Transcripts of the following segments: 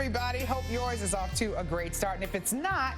everybody. Hope yours is off to a great start. And if it's not,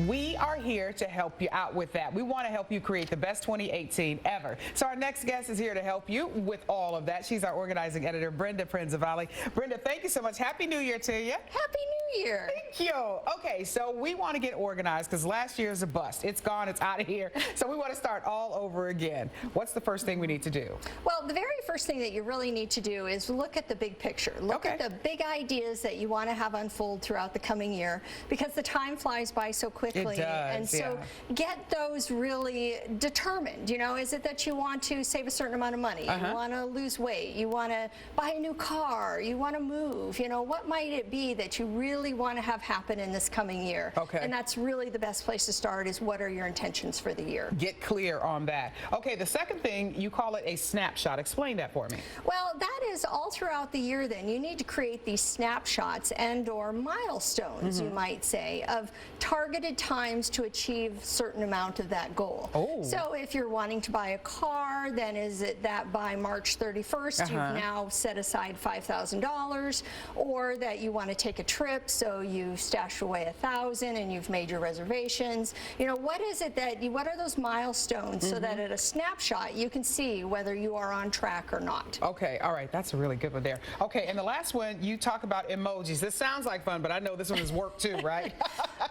we are here to help you out with that. We want to help you create the best 2018 ever. So our next guest is here to help you with all of that. She's our organizing editor, Brenda Prinzavalli. Brenda, thank you so much. Happy New Year to you. Happy New Year. Thank you. Okay, so we want to get organized because last year's a bust. It's gone. It's out of here. So we want to start all over again. What's the first thing we need to do? Well, the very first thing that you really need to do is look at the big picture. Look at the big ideas that you want to have unfold throughout the coming year, because the time flies by so quickly. It does, and so get those really determined. You know, is it that you want to save a certain amount of money? You want to lose weight? You want to buy a new car? You want to move? You know, what might it be that you really want to have happen in this coming year? Okay. And that's really the best place to start, is what are your intentions for the year? Get clear on that. Okay, the second thing, you call it a snapshot. Explain that for me. Well, that is all throughout the year then. You need to create these snapshots and or milestones, you might say, of targeted times to achieve a certain amount of that goal. So if you're wanting to buy a car, then is it that by March 31st you've now set aside $5,000, or that you want to take a trip, so you stash away $1,000 and you've made your reservations. You know, what is it that what are those milestones so that at a snapshot you can see whether you are on track or not? Okay, all right, that's a really good one there. Okay, and the last one, you talk about emojis. This sounds like fun, but I know this one is work too, right?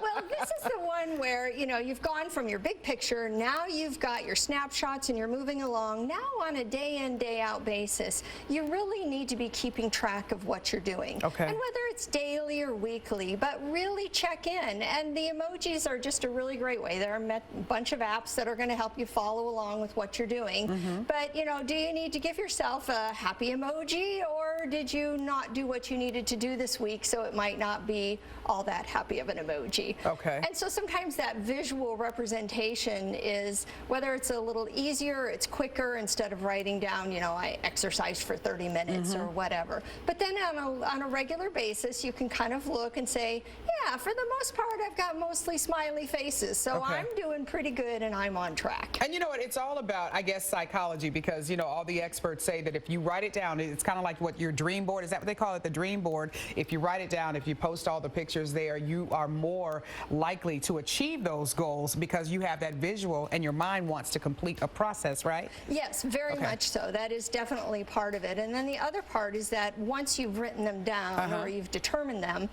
Well, this is the one where, you know, you've gone from your big picture, now you've got your snapshots and you're moving along. Now on a day in, day out basis, you really need to be keeping track of what you're doing. Okay. And whether it's daily or weekly, but really check in. And the emojis are just a really great way. There are a bunch of apps that are going to help you follow along with what you're doing. But, you know, do you need to give yourself a happy emoji, or did you not do what you needed to do this week, so it might not be all that happy of an emoji? Okay. And so sometimes that visual representation is, whether it's a little easier, it's quicker, instead of writing down, you know, I exercised for 30 minutes or whatever. But then on a regular basis, you can kind of look and say, yeah, for the most part, I've got mostly smiley faces, so I'm doing pretty good and I'm on track. And you know what, it's all about, I guess, psychology, because, you know, all the experts say that if you write it down, it's kind of like what your dream board, is that what they call it, the dream board? If you write it down, if you post all the pictures there, you are more likely to achieve those goals because you have that visual and your mind wants to complete a process, right? Yes, very much so. That is definitely part of it. And then the other part is that once you've written them down or you've determined them,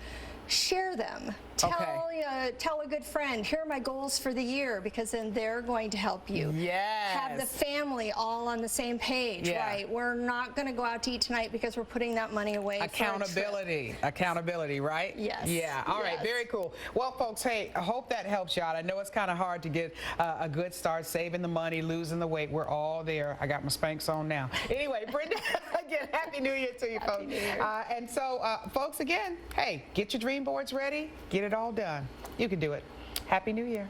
share them. Tell a good friend, here are my goals for the year, because then they're going to help you. Yes. Have the family all on the same page, right? We're not going to go out to eat tonight because we're putting that money away. Accountability. Accountability, right? Yes. Yeah, all right, very cool. Well, folks, hey, I hope that helps you out. I know it's kind of hard to get a good start, saving the money, losing the weight. We're all there. I got my Spanx on now. Anyway, Brenda, again, Happy New Year to you, folks. Happy New Year. And so, folks, again, hey, get your dream boards ready. Get it all done. You can do it. Happy New Year.